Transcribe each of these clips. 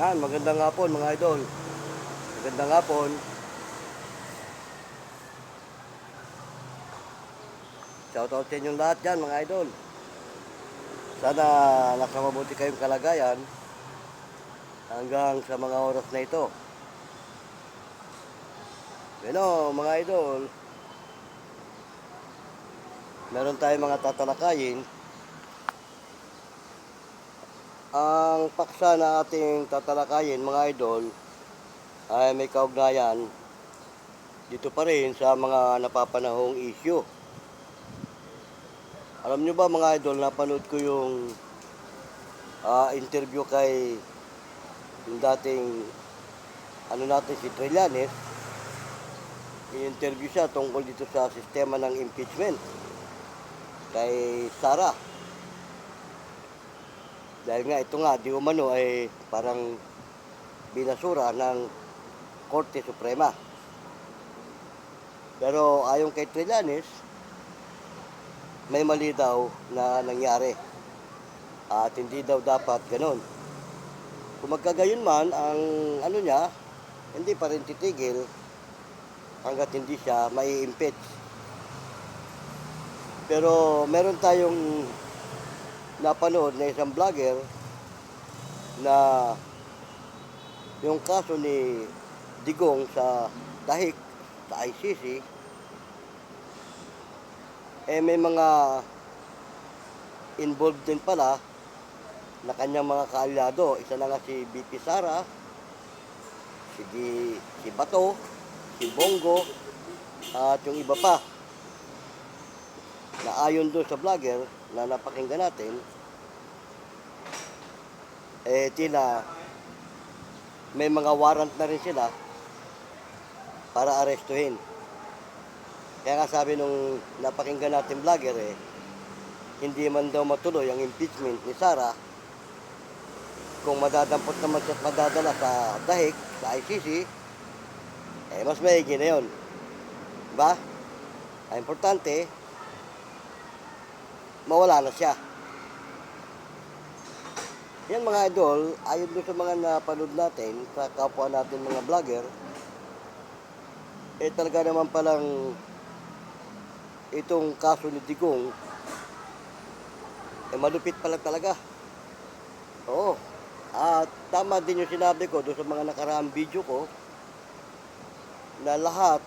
Yan, magandang hapon mga idol. Magandang hapon. Shoutout sa inyong lahat dyan mga idol. Sana nasa mabuti kayong kalagayan hanggang sa mga oras na ito. Bueno mga idol, meron tayong mga tatalakayin. Ang paksa na ating tatalakayin mga idol ay may kaugnayan dito pa rin sa mga napapanahong issue. Alam nyo ba mga idol, napanood ko yung interview kay yung dating natin si Trillanes. I-interview siya tungkol dito sa sistema ng impeachment kay Sara. Dahil nga ito nga, di umano ay parang binasura ng Korte Suprema. Pero ayon kay Trillanes, may mali daw na nangyari at hindi daw dapat ganun. Kung magkagayon man, ang niya, hindi pa rin titigil hanggat hindi siya mai-impeach. Pero meron tayong napanood na isang vlogger na yung kaso ni Digong sa Dahik, sa ICC, may mga involved din pala na kanyang mga kaalyado. Isa na nga si BP Sara, si Bato, si Bongo, at yung iba pa. Na ayon doon sa vlogger na napakinggan natin, tila may mga warrant na rin sila para arestuhin. Kaya nga sabi nung napakinggan natin vlogger, hindi man daw matuloy ang impeachment ni Sara kung madadampot naman siya at madadala sa Dahik, sa ICC, mas maigi na yun. Diba? Ang importante, mawala na siya. Yan mga idol, ayon doon sa mga napanood natin, sa kapwa natin mga vlogger, talaga naman palang itong kaso ni Digong, malupit pala talaga. Oo. At tama din yung sinabi ko doon sa mga nakaraang video ko, na lahat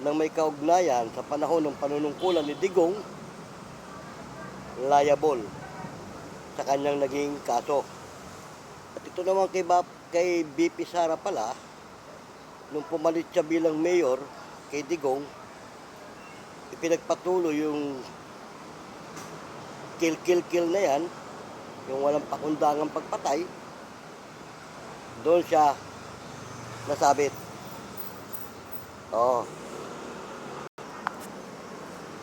ng may kaugnayan sa panahon ng panunungkulan ni Digong, liable sa kanyang naging kaso. At ito naman kay BP Sara pala, nung pumalit siya bilang mayor kay Digong, ipinagpatuloy yung kill na yan, yung walang pakundangang pagpatay, doon siya nasabit. Oo.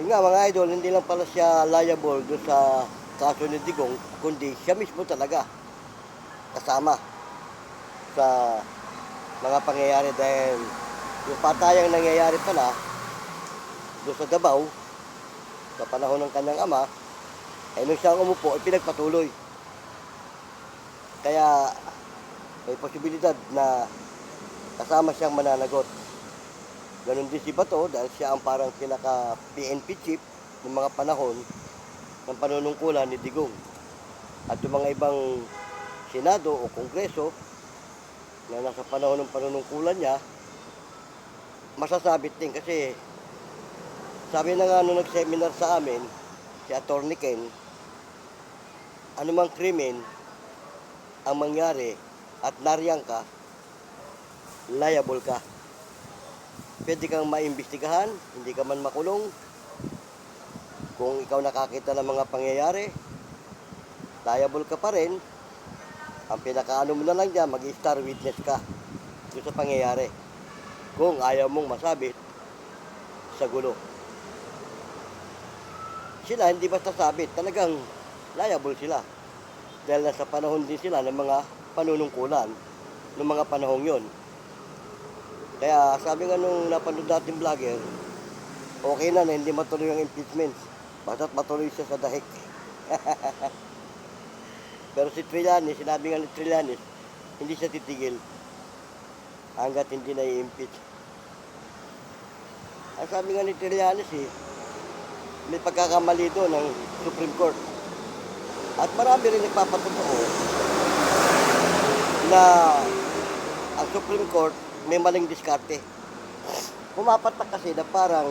Yun nga mga idol, hindi lang pala siya liable doon sa kaso ni Digong, kundi siya mismo talaga kasama sa mga pangyayari, dahil yung patayang nangyayari pala doon sa Davao sa panahon ng kanyang ama, nung siyang umupo, pinagpatuloy. Kaya may posibilidad na kasama siyang mananagot. Ganon din si Bato, dahil siya ang parang pinaka-PNP chief ng mga panahon ng panunungkulan ni Digong. At yung mga ibang Senado o Kongreso na nasa panahon ng panunungkulan niya, masasabit din kasi sabi na nga nung nag-seminar sa amin, si Atty. Ken, anumang krimen ang mangyari at nariyan ka, liable ka. Pwede kang maimbestigahan, hindi ka man makulong. Kung ikaw nakakita ng mga pangyayari, liable ka pa rin. Ang pinakaano mo na lang dyan, mag-star witness ka doon sa pangyayari, kung ayaw mong masabit sa gulo. Sila hindi basta sabit, talagang liable sila. Dahil nasa panahon din sila ng mga panunungkulan ng mga panahong yon. Kaya sabi nga nung napanood natin vlogger, okay na hindi matuloy ang impeachment. Basta't matuloy siya sa Dahik. Pero si Trillanes, sinabi nga ni Trillanes, hindi siya titigil hanggat hindi na i-impeach. Ang sabi nga ni Trillanes may pagkakamali doon ng Supreme Court. At marami rin nagpapatotoo na ang Supreme Court may maling diskarte. Pumapatak kasi na parang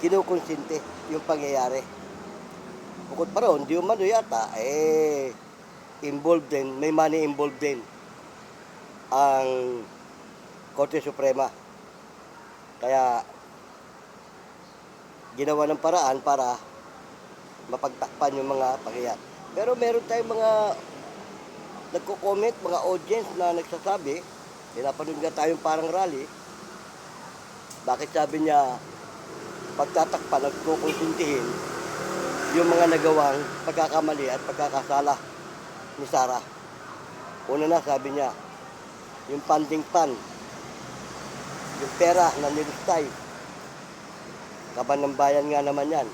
kinukonsinte yung pangyayari. Bukod pa ron, di umano yata, involved din, may money involved din ang Korte Suprema. Kaya ginawa ng paraan para mapagtakpan yung mga pangyayari. Pero meron tayong mga nagko-comment, mga audience na nagsasabi, pinapanood nga tayong parang rally, bakit sabi niya pagtatakpan, nagkukonsintihin yung mga nagawang pagkakamali at pagkakasala ni Sara. Una na, sabi niya, yung funding fund, yung pera na nilustay, kaban ng bayan nga naman yan.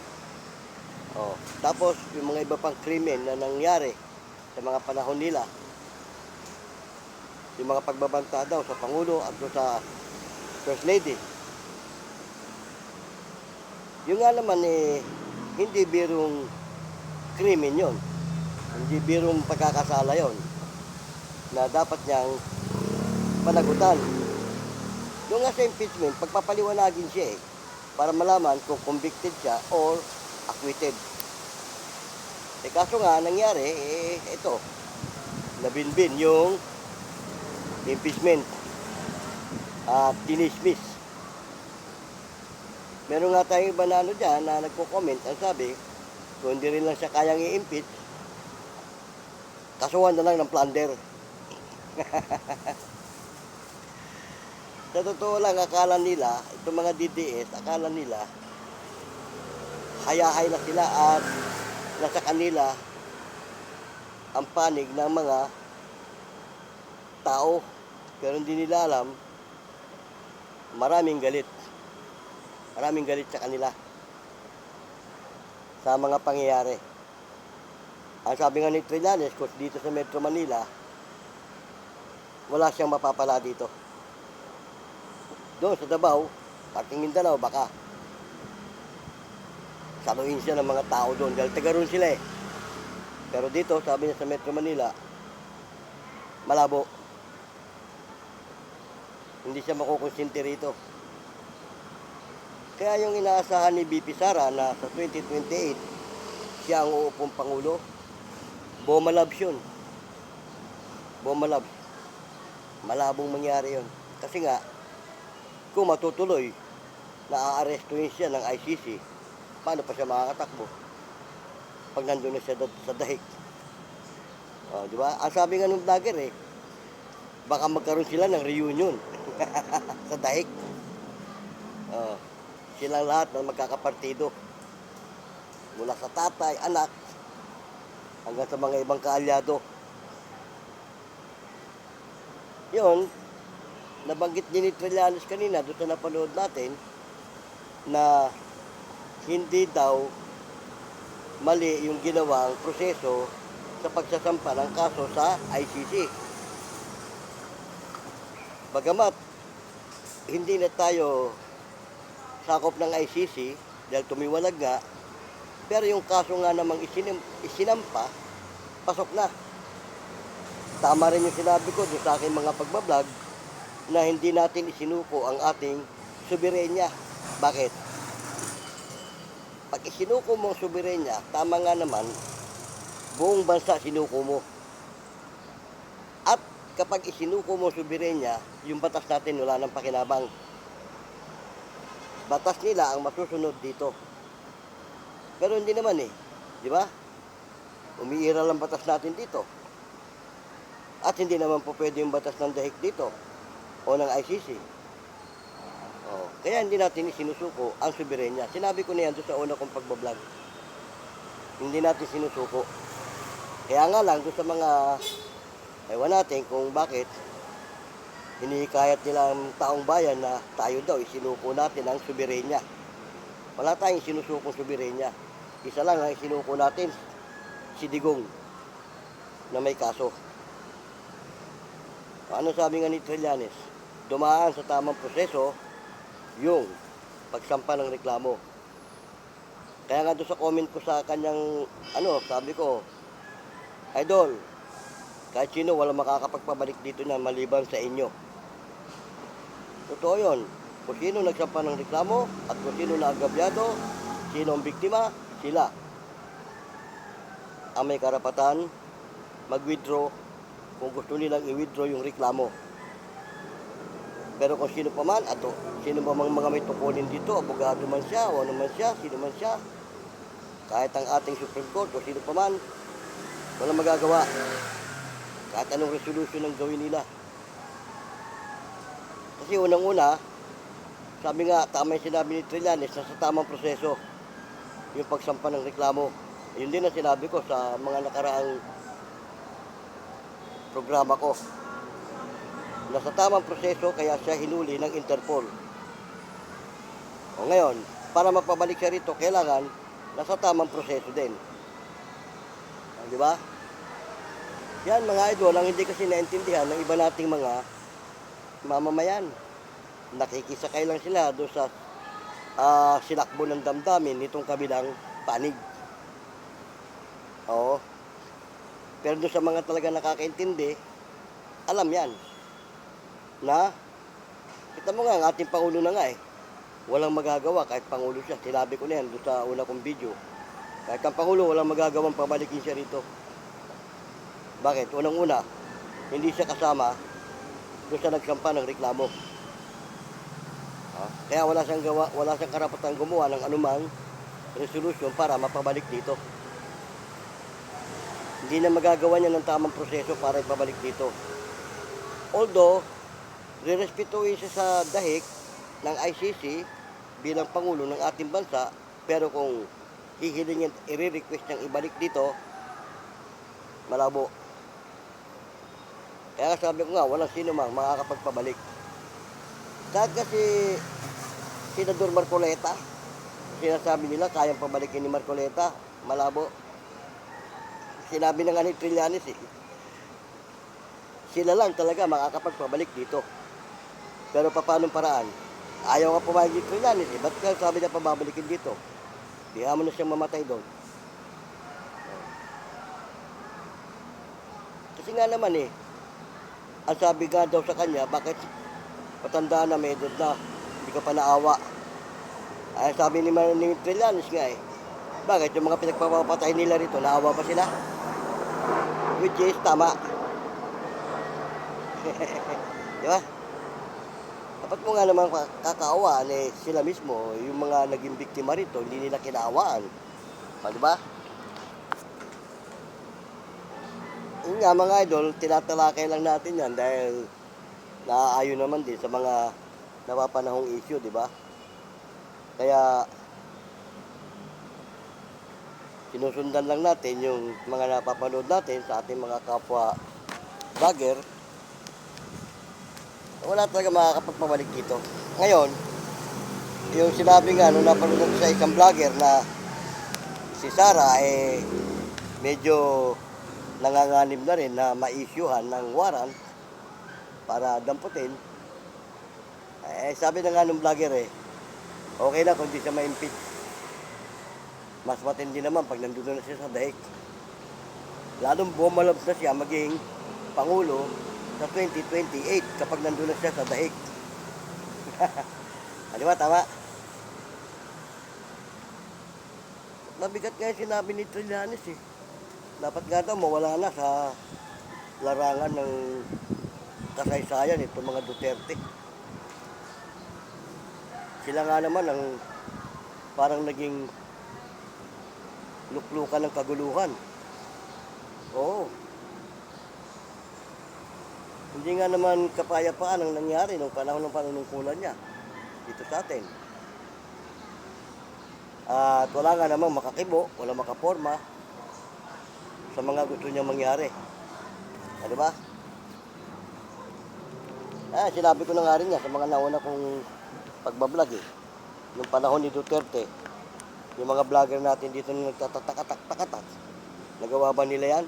Tapos, yung mga iba pang krimen na nangyari sa mga panahon nila, yung mga pagbabanta daw sa Pangulo at sa First Lady. Yung nga naman hindi birong krimen yon, hindi birong pagkakasala yon na dapat niyang panagutan. Yung nga sa impeachment, pagpapaliwanagin siya para malaman kung convicted siya or acquitted. Kaso nga, nangyari, ito, nabinbin yung impeachment at dinismiss. Meron nga tayong iba na dyan na nagko-comment, ang sabi, kung hindi rin lang siya kayang i-impeach, kasuhan na lang ng plunder. Sa totoo lang, akala nila, itong mga DDS, akala nila, hayahay na sila at nasa kanila ang panig ng mga tao. Pero hindi nila alam, maraming galit. Maraming galit sa kanila sa mga pangyayari. Ang sabi nga ni Trillanes, kung dito sa Metro Manila, wala siyang mapapala dito. Doon sa Davao, parting Mindanao, baka saluhin siya ng mga tao doon dahil taga roon sila Pero dito, sabi niya sa Metro Manila, malabo. Hindi siya makukonsinti rito. Kaya yung inaasahan ni BP Sara na sa 2028, siya ang uupong Pangulo, Bomalabs yun. Bomalabs. Malabong mangyari yun. Kasi nga, kung matutuloy na aarestuhin siya ng ICC, paano pa siya makakatakbo pag nandun na siya sa dahig? Di ba? Ang sabi nga ng vlogger baka magkaroon sila ng reunion sa dahig. Silang lahat na magkakapartido. Mula sa tatay, anak, hanggang sa mga ibang kaalyado. Yun, nabanggit din ni Trillanes kanina doon sa napanood natin na hindi daw mali yung ginawang proseso sa pagsasampa ng kaso sa ICC. Bagamat hindi na tayo sakop ng ICC dahil tumiwalag nga, pero yung kaso nga namang isinampa, pasok na. Tama rin yung sinabi ko doon sa aking mga pagbablog na hindi natin isinuko ang ating soberenya. Bakit? Pag isinuko mo ang soberenya, tama nga naman, buong bansa sinuko mo. At kapag isinuko mo ang soberenya, yung batas natin wala nang pakinabang. Batas nila ang masusunod dito. Pero hindi naman di ba? Umiiral ang batas natin dito. At hindi naman po pwede yung batas ng dahig dito o ng ICC. Kaya hindi natin isinusuko ang soberenya. Sinabi ko na yan doon sa una kong pagbablog. Hindi natin sinusuko. Kaya nga lang doon sa mga ewan natin kung bakit hinihikayat nila ang taong bayan na tayo daw isinuko natin ang soberenya. Wala tayong sinusukong soberenya. Isa lang ang isinuko natin, si Digong na may kaso. Ano sabi nga ni Trillanes? Dumaan sa tamang proseso yung pagsampa ng reklamo. Kaya nga doon sa comment ko sa kanyang, sabi ko, Idol, kahit sino walang makakapagpabalik dito na maliban sa inyo. Totoo yun. Kung sino nagsampa ng reklamo at kung sino na agabyado, sino ang biktima, sila ang may karapatan mag-withdraw kung gusto nilang i-withdraw yung reklamo. Pero kung sino pa man, sino pa mang mga may tukunin dito, abogado man siya, o ano man siya, sino man siya, kahit ang ating Supreme Court, o sino pa man, walang magagawa. Kahit anong resolution ang gawin nila. Kasi unang-una, sabi nga, tama yung sinabi ni Trillanes, nasa tamang proseso yung pagsampa ng reklamo. Yun din ang sinabi ko sa mga nakaraang programa ko. Nasa tamang proseso, kaya siya hinuli ng Interpol. O ngayon, para mapabalik siya rito, kailangan nasa tamang proseso din. Di ba? Yan mga idol, ang hindi kasi naintindihan ng iba nating mga mamamayan. Nakikisakay lang sila doon sa sinakbo ng damdamin nitong kabilang panig. Oo. Pero doon sa mga talaga nakakaintindi, alam yan. Na, kita mo nga, ang ating Pangulo na nga walang magagawa kahit Pangulo siya. Sinabi ko na yan doon sa una kong video. Kahit ang Pangulo, walang magagawang pabalikin siya rito. Bakit? Unang-una, hindi siya kasama doon sa nagsampa ng reklamo. Kaya wala siyang karapatan gumawa ng anumang resolution para mapabalik dito. Hindi na magagawa niya ng tamang proseso para ipabalik dito. Although, rirespetuhin siya sa dahig ng ICC bilang Pangulo ng ating bansa, pero kung hihilingin, i-request niyang ibalik dito, malabo. Kaya sabi ko nga, walang sino mang makakapagpabalik. Kahit kasi Senador Marcoleta, sinasabi nila kayang pabalikin ni Marcoleta, malabo. Sinabi na nga ni Trillanes sila lang talaga makakapagpabalik dito. Pero paanong paraan? Ayaw nga pumayag ni Trillanes ba't ka sabi niya pababalikin dito? Diha mo na siyang mamatay doon. Kasi nga naman ang sabi nga daw sa kanya, bakit patanda na, may edad na, hindi ka pa naawa. Ay sabi ni Trillanes nga bakit yung mga pinagpapapatay nila rito, naawa pa sila? Which is tama. Di ba? Dapat mo nga naman kakaawaan sila mismo, yung mga naging biktima rito, hindi nila kinaawaan. Di ba? Yun nga mga idol, tinatalakay lang natin yan dahil naaayon naman din sa mga napapanahong issue, di ba? Kaya sinusundan lang natin yung mga napapanood natin sa ating mga kapwa vlogger. Wala talaga makakapagpabalik dito. Ngayon, yung sinabi nga nung napanood sa isang vlogger na si Sara medyo nanganganib na rin na ma-issuehan ng warrant para damputin. Sabi na nga nung vlogger okay na kung di siya ma-impeach. Mas matindi naman pag nandun na siya sa dahig. Lalong bumalab na siya maging Pangulo sa 2028 kapag nandun na siya sa dahig. Di ba? Tama? Mabigat nga yung sinabi ni Trillanes Dapat nga daw mawala na sa larangan ng kasaysayan itong mga Duterte. Sila nga naman ang parang naging luklukan ng kaguluhan. Oo. Hindi nga naman kapayapaan ang nangyari nung panahon ng panunungkulan niya dito sa atin. At wala nga namang makakibo, wala makaporma sa mga gusto niyang mangyari. Di ba? Sinabi ko na nga rin niya sa mga nauna kong pagbablog Yung panahon ni Duterte, yung mga vlogger natin dito na nagtatatatak-takatak, nagawa ba nila yan?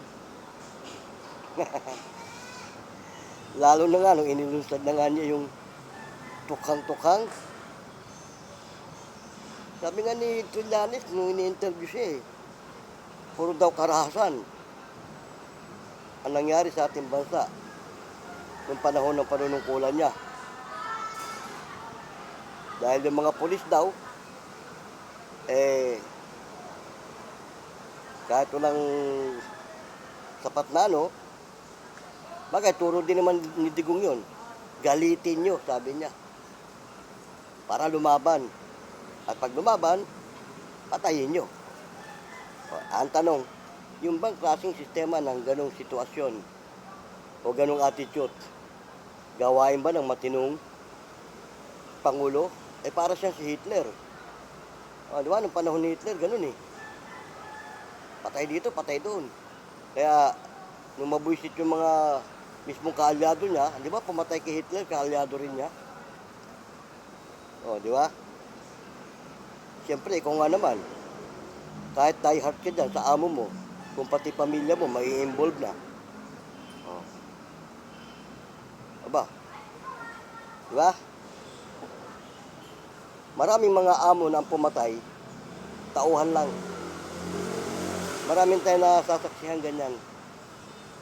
Lalo na nga nung inilunsad na nga niya yung tukhang-tukhang. Sabi nga ni Trillanes nung ini-interview siya puro daw karahasan ang nangyari sa ating bansa noong panahon ng panunungkulan niya. Dahil yung mga pulis daw, kahit walang sapat na bagay, turo din naman ni Digong yun. Galitin nyo, sabi niya. Para lumaban. At pag lumaban, patayin nyo. Ang tanong, yung bang klaseng sistema ng ganong sitwasyon o ganong attitude, gawain ba ng matinong Pangulo? Para siya si Hitler. Di ba, nung panahon ni Hitler, ganun Patay dito, patay doon. Kaya, nung mabuisit yung mga mismong kaalyado niya, di ba, pumatay kay Hitler, kaalyado rin niya. Di ba? Siyempre, ikaw nga naman, kahit diehard ka dyan sa amo mo, kung pati pamilya mo, may involve na. Aba, di ba? Maraming mga amo na ang pumatay, tauhan lang. Maraming tayo na sasaksihan ganyan.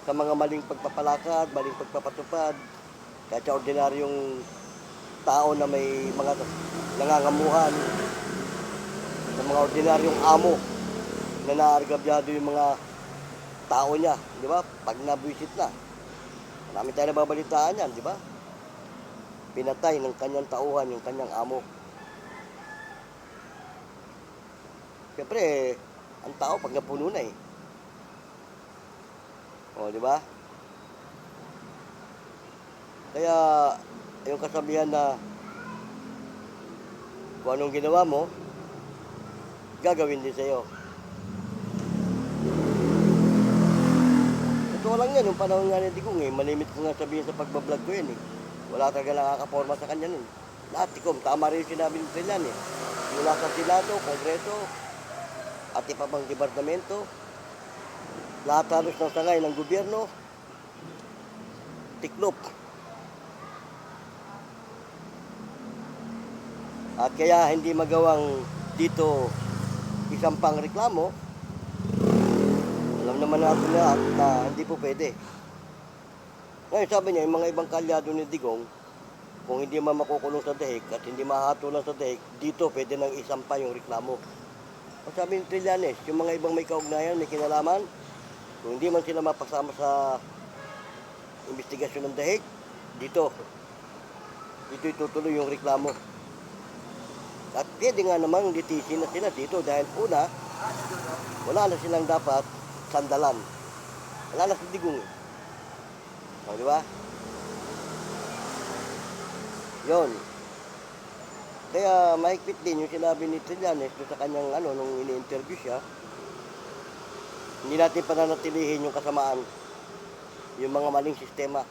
Sa mga maling pagpapalakad, maling pagpapatupad, kahit sa ordinaryong tao na may mga nangangamuhan, sa mga ordinaryong amo na naargabyado yung mga tao niya, di ba? Pag nabuisit na, marami tayo nababalitaan yan, di ba? Pinatay ng kanyang tauhan yung kanyang amo. Siyempre, ang tao pag napuno na di ba? Kaya, yung kasabihan na kung anong ginawa mo, gagawin din sa'yo. Totoo lang yan, yung panahon nga ni Digong malimit ko nga sabihin sa pagbablog ko yan Wala talaga nakakaporma sa kanya nun. Lahat, tama rin yung sinabi ni Trillan Mula sa Senado, Kongreso, at iba pang departamento, lahat halos ng sangay ng gobyerno, tiklop. At kaya hindi magawang dito isang pang reklamo, alam naman natin na hindi po pwede. Ngayon sabi niya, yung mga ibang kalyado ni Digong, kung hindi man makukulong sa dahig at hindi mahatulan sa dahig, dito pwede nang isampa yung reklamo. Ang sabi ni Trillanes, yung mga ibang may kaugnayan, may kinalaman, kung hindi man sila mapasama sa investigasyon ng dahig, dito itutuloy yung reklamo. At pwede nga namang litisin na sila dito dahil una, wala na silang dapat sandalan. Wala na si Digong di ba? Yun. Kaya mahigpit din yung sinabi ni Trillanes sa kanyang nung ini-interview siya. Hindi natin pananatilihin yung kasamaan, yung mga maling sistema.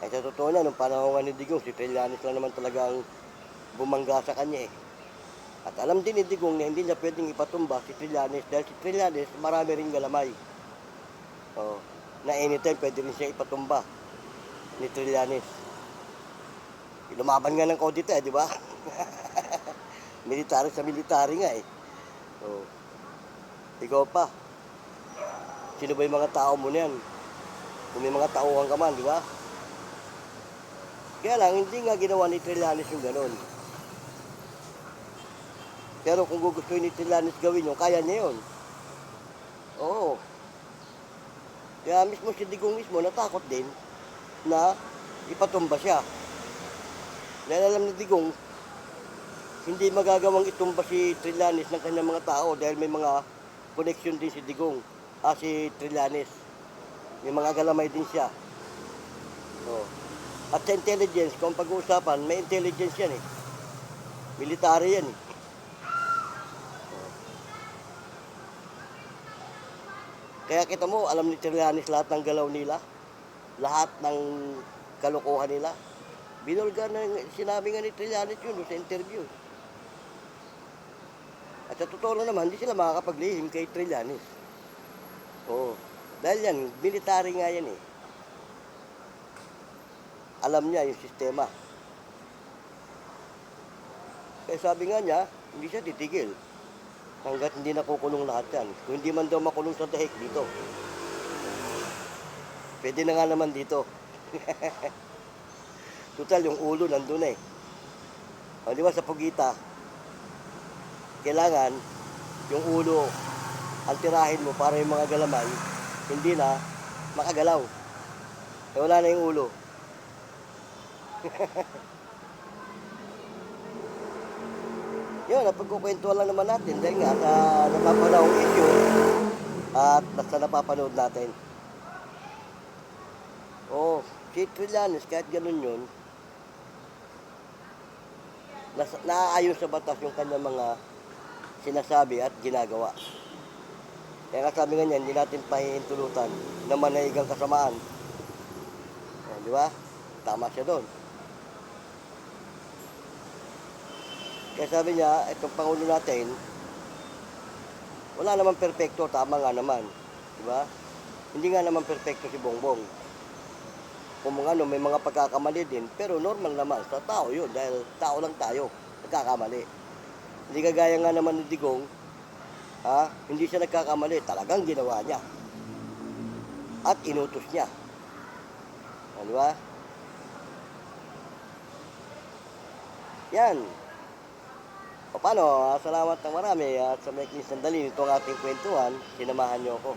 Sa totoo na, nung panahon ni Digong, si Trillanes lang naman talagang bumangga sa kanya At alam din ni Digong na hindi niya pwedeng ipatumba si Trillanes dahil si Trillanes marami ring galamay. Na anytime pwede rin siya ipatumba ni Trillanes. Lumaban nga ng kodita di ba? Military sa military nga Ikaw pa. Sino ba yung mga tao mo na yan? Kung may mga tauhan ka man, di ba? Kaya lang, hindi nga ginawa ni Trillanes yung ganon. Pero kung gugustuhin ni Trillanes gawin yun, kaya niya yun. Oo. Kaya mismo si Digong mismo natakot din na ipatumba siya. Dahil alam ni Digong, hindi magagawang itumba si Trillanes ng kanyang mga tao dahil may mga connection din si Digong, si Trillanes. May mga galamay din siya. At sa intelligence, kung pag-uusapan, may intelligence yan Military yan Kaya kita mo, alam ni Trillanes lahat ng galaw nila, lahat ng kalokohan nila. Binulgar na sinabi nga ni Trillanes yun sa interview. At sa totoo lang naman, hindi sila makakapaglihim kay Trillanes. Dahil yan, military nga yan alam niya yung sistema. Kaya sabi nga niya, hindi siya titigil hanggat hindi nakukulong lahat yan. Kung hindi man daw makulong sa dahig dito, pwede na nga naman dito. Total, yung ulo nandun eh. O, di ba sa pugita, kailangan yung ulo ang tirahin mo para yung mga galamay hindi na makagalaw. Eh, wala na yung ulo. Yun, napagkukwentuhan lang naman natin dahil nga sa napapanahong issue at sa napapanood natin. Oh, si Trillanes, kahit ganun yun, naaayon sa batas yung kanyang mga sinasabi at ginagawa. Kaya sabi nga niya, hindi natin pahihintulutan na manahigang kasamaan. Di ba? Tama siya doon. Kaya sabi niya, itong Pangulo natin, wala naman perpekto, tama nga naman. Di ba? Hindi nga naman perpekto si Bongbong. Kung mga may mga pagkakamali din, pero normal naman sa tao yun, dahil tao lang tayo, nagkakamali. Hindi kagaya nga naman ni Digong, hindi siya nagkakamali, talagang ginawa niya. At inutos niya. Di ba? Yan. O paano, salamat ng marami at sa maikling sandali nito ang ating kwentuhan, sinamahan niyo ako.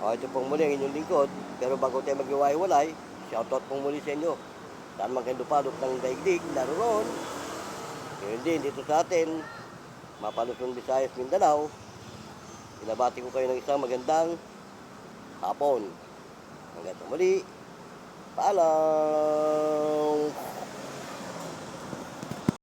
O ito pong muli ang inyong lingkod, pero bago tayo mag-iwalay, shoutout pong muli sa inyo. Saan man kayo dupadot ng daigdig, naroon. Ngayon din, dito sa atin, Mapalusong Visayas, Mindanao, pinabati ko kayo ng isang magandang hapon. Hanggang sa muli, paalam!